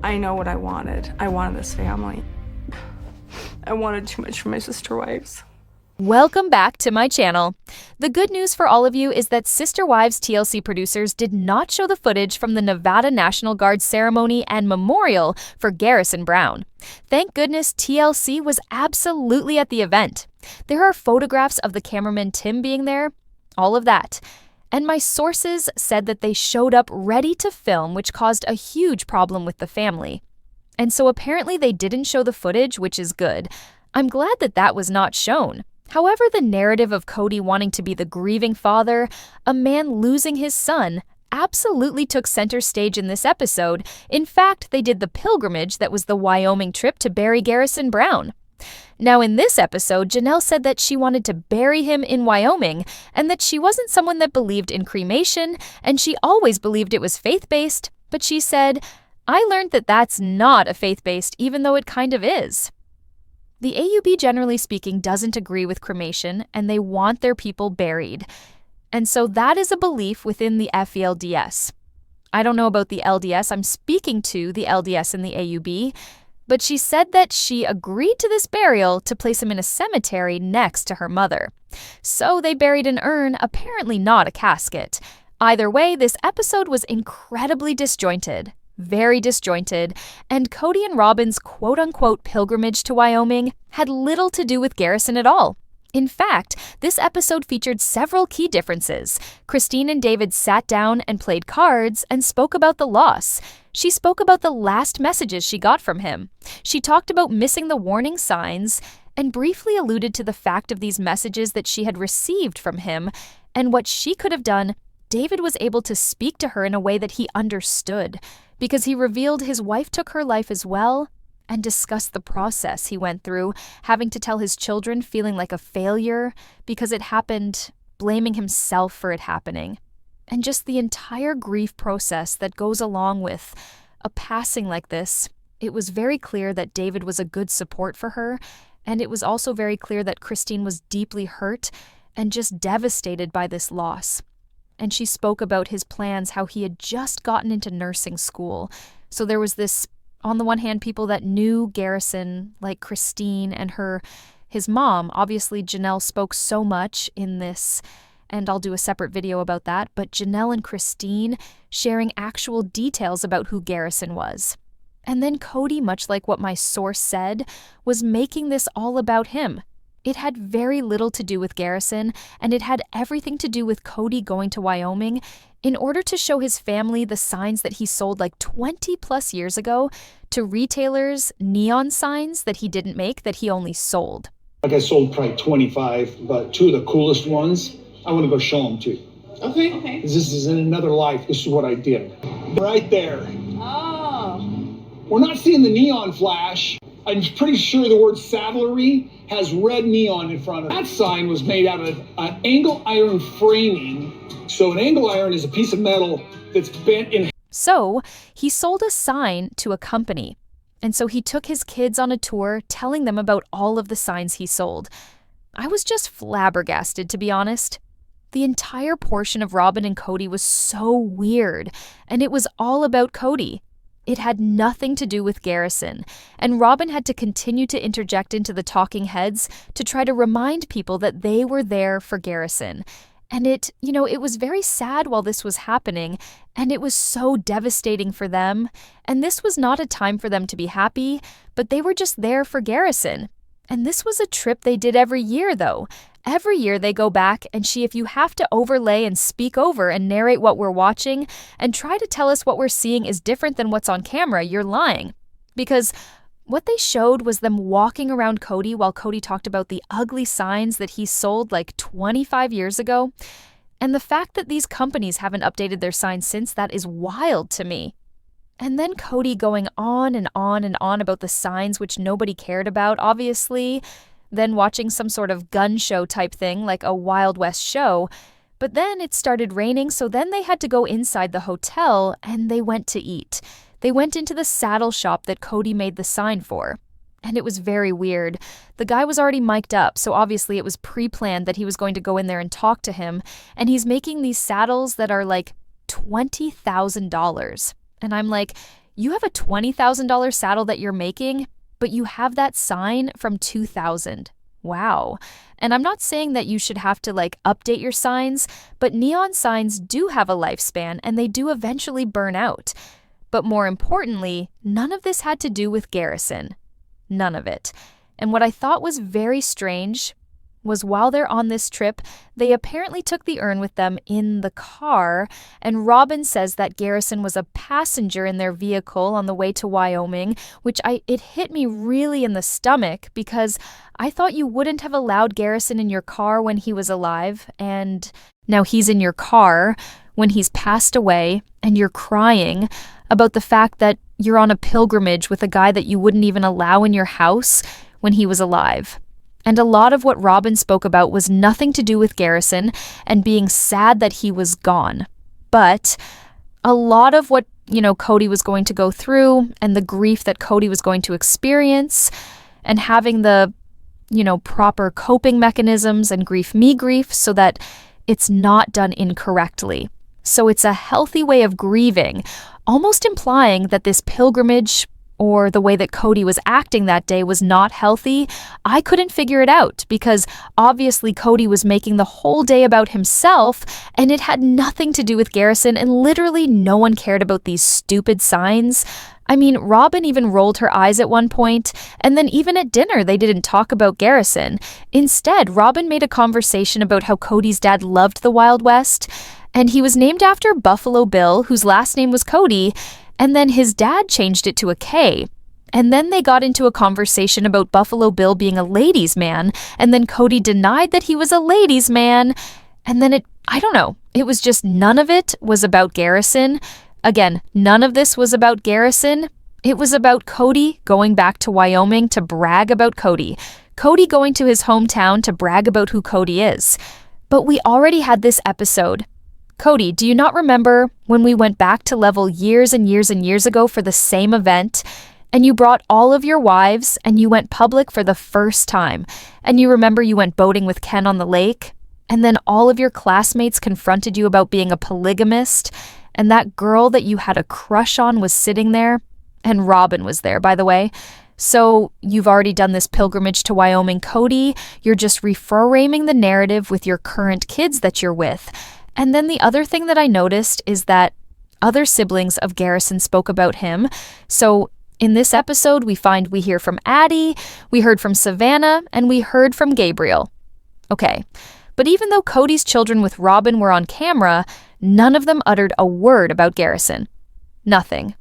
I know what I wanted. I wanted this family. I wanted too much for my sister wives. Welcome back to my channel. The good news for all of you is that Sister Wives TLC producers did not show the footage from the Nevada National Guard ceremony and memorial for Garrison Brown. Thank goodness TLC was absolutely at the event. There are photographs of the cameraman Tim being there, all of that. And my sources said that they showed up ready to film, which caused a huge problem with the family. And so apparently they didn't show the footage, which is good. I'm glad that that was not shown. However, the narrative of Kody wanting to be the grieving father, a man losing his son, absolutely took center stage in this episode. In fact, they did the pilgrimage that was the Wyoming trip to bury Garrison Brown. Now, in this episode, Janelle said that she wanted to bury him in Wyoming and that she wasn't someone that believed in cremation, and she always believed it was faith-based, but she said, "I learned that that's not a faith-based, even though it kind of is." The AUB, generally speaking, doesn't agree with cremation, and they want their people buried. And so that is a belief within the FELDS. I don't know about the LDS. I'm speaking to the LDS and the AUB. But she said that she agreed to this burial to place him in a cemetery next to her mother. So they buried an urn, apparently not a casket. Either way, this episode was incredibly disjointed. Very disjointed, and Kody and Robyn's quote-unquote pilgrimage to Wyoming had little to do with Garrison at all. In fact, this episode featured several key differences. Christine and David sat down and played cards and spoke about the loss. She spoke about the last messages she got from him. She talked about missing the warning signs and briefly alluded to the fact of these messages that she had received from him and what she could have done. David was able to speak to her in a way that he understood, because he revealed his wife took her life as well and discussed the process he went through, having to tell his children, feeling like a failure because it happened, blaming himself for it happening, and just the entire grief process that goes along with a passing like this. It was very clear that David was a good support for her, and it was also very clear that Christine was deeply hurt and just devastated by this loss. And she spoke about his plans, how he had just gotten into nursing school. So there was this, on the one hand, people that knew Garrison, like Christine and his mom. Obviously, Janelle spoke so much in this, and I'll do a separate video about that. But Janelle and Christine sharing actual details about who Garrison was. And then Kody, much like what my source said, was making this all about him. It had very little to do with Garrison, and it had everything to do with Kody going to Wyoming in order to show his family the signs that he sold like 20 plus years ago to retailers, neon signs that he didn't make, that he only sold. Like I sold probably 25, but two of the coolest ones, I want to go show them to you. Okay. This is in another life. This is what I did. Right there. Oh. We're not seeing the neon flash. I'm pretty sure the word saddlery has red neon in front of it. That sign was made out of an angle iron framing. So an angle iron is a piece of metal that's bent in. So he sold a sign to a company. And so he took his kids on a tour, telling them about all of the signs he sold. I was just flabbergasted, to be honest. The entire portion of Robyn and Kody was so weird, and it was all about Kody. It had nothing to do with Garrison, and Robyn had to continue to interject into the talking heads to try to remind people that they were there for Garrison. And it was very sad while this was happening, and it was so devastating for them. And this was not a time for them to be happy, but they were just there for Garrison. And this was a trip they did every year, though. Every year they go back, and if you have to overlay and speak over and narrate what we're watching and try to tell us what we're seeing is different than what's on camera, you're lying. Because what they showed was them walking around Kody while Kody talked about the ugly signs that he sold like 25 years ago. And the fact that these companies haven't updated their signs since, that is wild to me. And then Kody going on and on and on about the signs which nobody cared about, obviously. Then watching some sort of gun show type thing, like a Wild West show. But then it started raining, so then they had to go inside the hotel, and they went to eat. They went into the saddle shop that Kody made the sign for. And it was very weird. The guy was already mic'd up, so obviously it was pre-planned that he was going to go in there and talk to him. And he's making these saddles that are like $20,000. And I'm like, You have a $20,000 saddle that you're making, but you have that sign from 2000. Wow. And I'm not saying that you should have to update your signs, but neon signs do have a lifespan and they do eventually burn out. But more importantly, none of this had to do with Garrison. None of it. And what I thought was very strange was while they're on this trip, they apparently took the urn with them in the car, and Robyn says that Garrison was a passenger in their vehicle on the way to Wyoming, which it hit me really in the stomach because I thought you wouldn't have allowed Garrison in your car when he was alive, and now he's in your car when he's passed away, and you're crying about the fact that you're on a pilgrimage with a guy that you wouldn't even allow in your house when he was alive. And a lot of what Robyn spoke about was nothing to do with Garrison and being sad that he was gone. But a lot of what, Kody was going to go through and the grief that Kody was going to experience and having the, proper coping mechanisms and grief me grief so that it's not done incorrectly. So it's a healthy way of grieving, almost implying that this pilgrimage or the way that Kody was acting that day was not healthy. I couldn't figure it out because obviously Kody was making the whole day about himself and it had nothing to do with Garrison, and literally no one cared about these stupid signs. I mean, Robyn even rolled her eyes at one point, and then even at dinner they didn't talk about Garrison. Instead, Robyn made a conversation about how Kody's dad loved the Wild West, and he was named after Buffalo Bill, whose last name was Kody, and then his dad changed it to a K. And then they got into a conversation about Buffalo Bill being a ladies' man, and then Kody denied that he was a ladies' man, and then it was just none of it was about Garrison. Again, none of this was about Garrison. It was about Kody going back to Wyoming to brag about Kody. Kody going to his hometown to brag about who Kody is. But we already had this episode. Kody, do you not remember when we went back to Level years and years and years ago for the same event, and you brought all of your wives and you went public for the first time, and you remember you went boating with Ken on the lake, and then all of your classmates confronted you about being a polygamist, and that girl that you had a crush on was sitting there, and Robyn was there, by the way. So you've already done this pilgrimage to Wyoming, Kody. You're just reframing the narrative with your current kids that you're with. And then the other thing that I noticed is that other siblings of Garrison spoke about him. So in this episode, we hear from Addie, we heard from Savannah, and we heard from Gabriel. Okay, but even though Kody's children with Robyn were on camera, none of them uttered a word about Garrison. Nothing.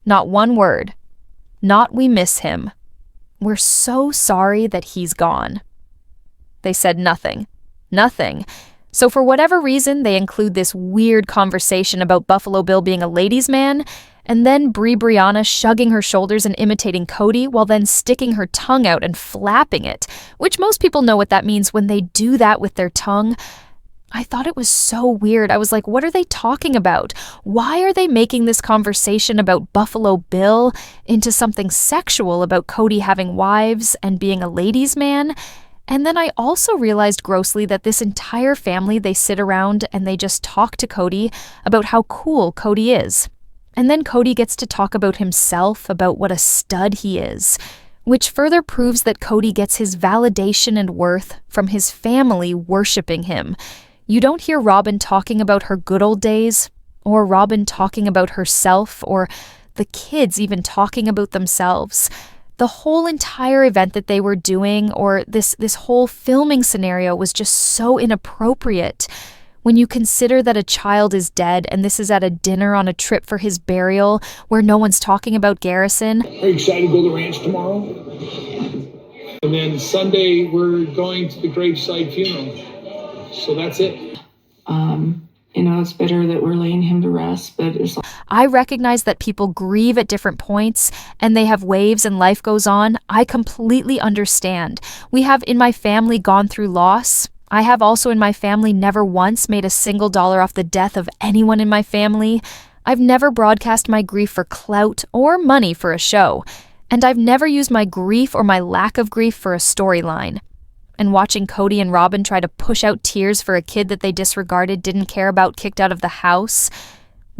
Not one word. Not "we miss him." "We're so sorry that he's gone." They said nothing. Nothing. So for whatever reason, they include this weird conversation about Buffalo Bill being a ladies' man, and then Brianna shrugging her shoulders and imitating Kody while then sticking her tongue out and flapping it, which most people know what that means when they do that with their tongue. I thought it was so weird. I was like, what are they talking about? Why are they making this conversation about Buffalo Bill into something sexual about Kody having wives and being a ladies' man? And then I also realized grossly that this entire family, they sit around and they just talk to Kody about how cool Kody is. And then Kody gets to talk about himself, about what a stud he is, which further proves that Kody gets his validation and worth from his family worshiping him. You don't hear Robyn talking about her good old days, or Robyn talking about herself, or the kids even talking about themselves. The whole entire event that they were doing, or this whole filming scenario, was just so inappropriate. When you consider that a child is dead and this is at a dinner on a trip for his burial where no one's talking about Garrison. Are you excited to go to the ranch tomorrow? And then Sunday, we're going to the graveside funeral. So that's it. It's better that we're laying him to rest, but I recognize that people grieve at different points and they have waves and life goes on. I completely understand. We have in my family gone through loss. I have also in my family never once made a single dollar off the death of anyone in my family. I've never broadcast my grief for clout or money for a show. And I've never used my grief or my lack of grief for a storyline. And watching Kody and Robyn try to push out tears for a kid that they disregarded, didn't care about, kicked out of the house.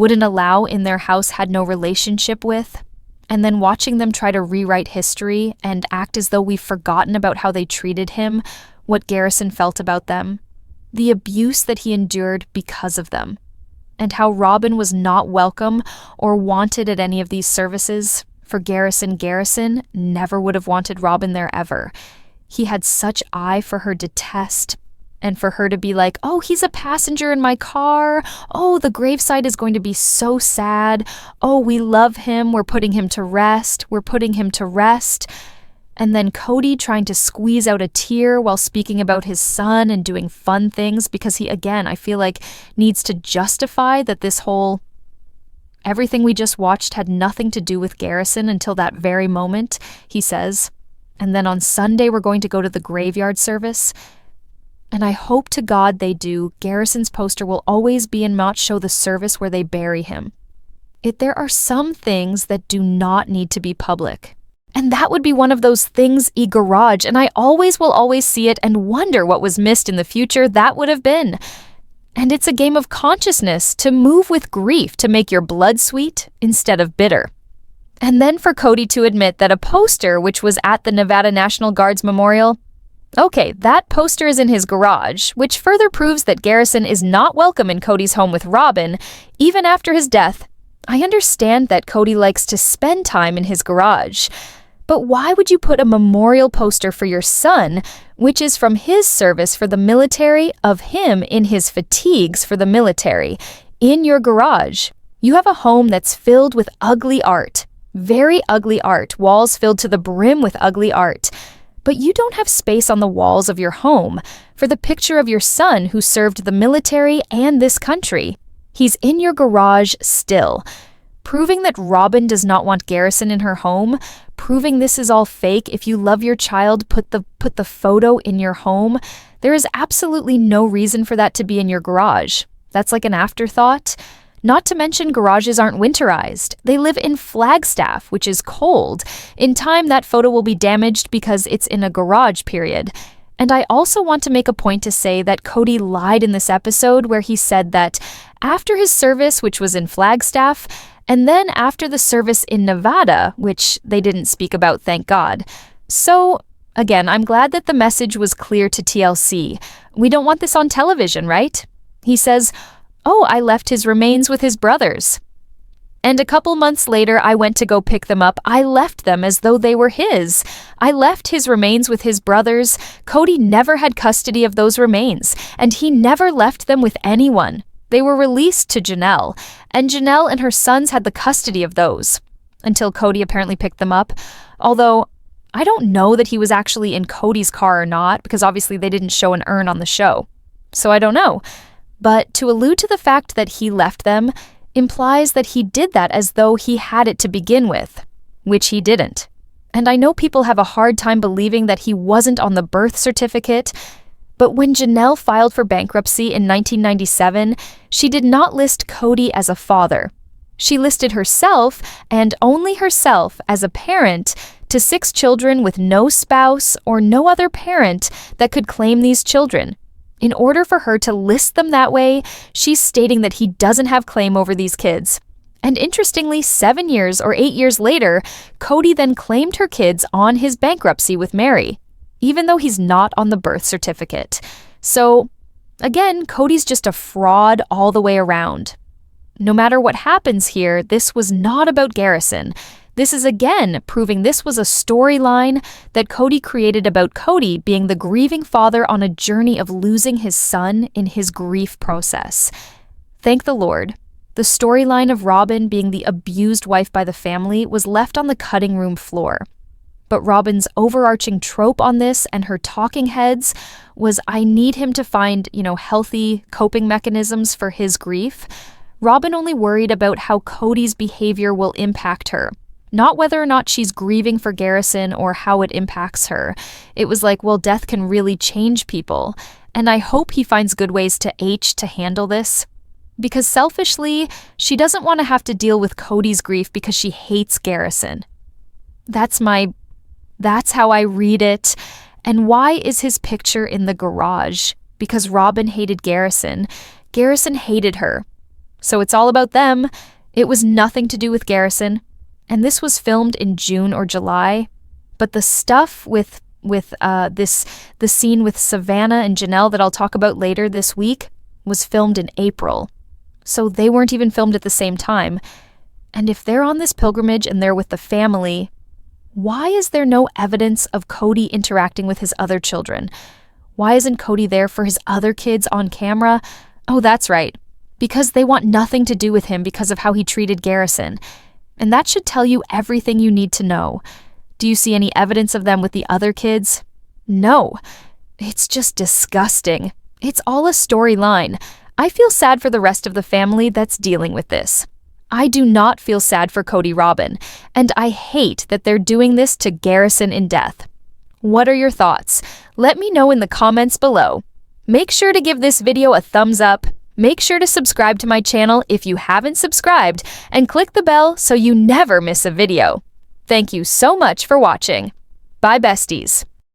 wouldn't allow in their house, had no relationship with, and then watching them try to rewrite history and act as though we've forgotten about how they treated him, what Garrison felt about them, the abuse that he endured because of them, and how Robyn was not welcome or wanted at any of these services. For Garrison never would have wanted Robyn there ever. He had such eye for her detest, and for her to be like, oh, he's a passenger in my car. Oh, the graveside is going to be so sad. Oh, we love him. We're putting him to rest. We're putting him to rest. And then Kody trying to squeeze out a tear while speaking about his son and doing fun things because he, again, I feel like needs to justify that this whole everything we just watched had nothing to do with Garrison until that very moment, he says. And then on Sunday, we're going to go to the graveyard service. And I hope to God they do. Garrison's poster will always be and not show the service where they bury him. There are some things that do not need to be public. And that would be one of those things garage, and I will always see it and wonder what was missed in the future that would have been. And it's a game of consciousness to move with grief to make your blood sweet instead of bitter. And then for Kody to admit that a poster which was at the Nevada National Guard's memorial, okay, that poster is in his garage, which further proves that Garrison is not welcome in Kody's home with Robyn, even after his death. I understand that Kody likes to spend time in his garage, but why would you put a memorial poster for your son, which is from his service for the military, of him in his fatigues for the military, in your garage? You have a home that's filled with ugly art, very ugly art, walls filled to the brim with ugly art. But you don't have space on the walls of your home for the picture of your son who served the military and this country. He's in your garage still, proving that Robyn does not want Garrison in her home, proving this is all fake. If you love your child, put the photo in your home. There is absolutely no reason for that to be in your garage. That's like an afterthought. Not to mention garages aren't winterized. They live in Flagstaff, which is cold. In time, that photo will be damaged because it's in a garage, period. And I also want to make a point to say that Kody lied in this episode where he said that after his service, which was in Flagstaff, and then after the service in Nevada, which they didn't speak about, thank God. So, again, I'm glad that the message was clear to TLC. We don't want this on television, right? He says, oh, I left his remains with his brothers. And a couple months later, I went to go pick them up. I left them as though they were his. I left his remains with his brothers. Kody never had custody of those remains, and he never left them with anyone. They were released to Janelle, and Janelle and her sons had the custody of those, until Kody apparently picked them up. Although, I don't know that he was actually in Kody's car or not, because obviously they didn't show an urn on the show. So I don't know. But to allude to the fact that he left them implies that he did that as though he had it to begin with, which he didn't. And I know people have a hard time believing that he wasn't on the birth certificate, but when Janelle filed for bankruptcy in 1997, she did not list Kody as a father. She listed herself, and only herself, as a parent to 6 children with no spouse or no other parent that could claim these children. In order for her to list them that way, she's stating that he doesn't have claim over these kids. And interestingly, 7 years or 8 years later, Kody then claimed her kids on his bankruptcy with Meri, even though he's not on the birth certificate. So, again, Kody's just a fraud all the way around. No matter what happens here, this was not about Garrison. This is again proving this was a storyline that Kody created about Kody being the grieving father on a journey of losing his son in his grief process. Thank the Lord. The storyline of Robyn being the abused wife by the family was left on the cutting room floor. But Robyn's overarching trope on this and her talking heads was, I need him to find, healthy coping mechanisms for his grief. Robyn only worried about how Kody's behavior will impact her. Not whether or not she's grieving for Garrison or how it impacts her. It was like, well, death can really change people. And I hope he finds good ways to handle this. Because selfishly, she doesn't want to have to deal with Kody's grief because she hates Garrison. That's how I read it. And why is his picture in the garage? Because Robyn hated Garrison. Garrison hated her. So it's all about them. It was nothing to do with Garrison. And this was filmed in June or July. But the stuff with the scene with Savannah and Janelle that I'll talk about later this week was filmed in April. So they weren't even filmed at the same time. And if they're on this pilgrimage and they're with the family, why is there no evidence of Kody interacting with his other children? Why isn't Kody there for his other kids on camera? Oh, that's right. Because they want nothing to do with him because of how he treated Garrison. And that should tell you everything you need to know. Do you see any evidence of them with the other kids? No. It's just disgusting. It's all a storyline. I feel sad for the rest of the family that's dealing with this. I do not feel sad for Kody Robyn, and I hate that they're doing this to Garrison in death. What are your thoughts? Let me know in the comments below. Make sure to give this video a thumbs up. Make sure to subscribe to my channel if you haven't subscribed, and click the bell so you never miss a video. Thank you so much for watching. Bye, besties.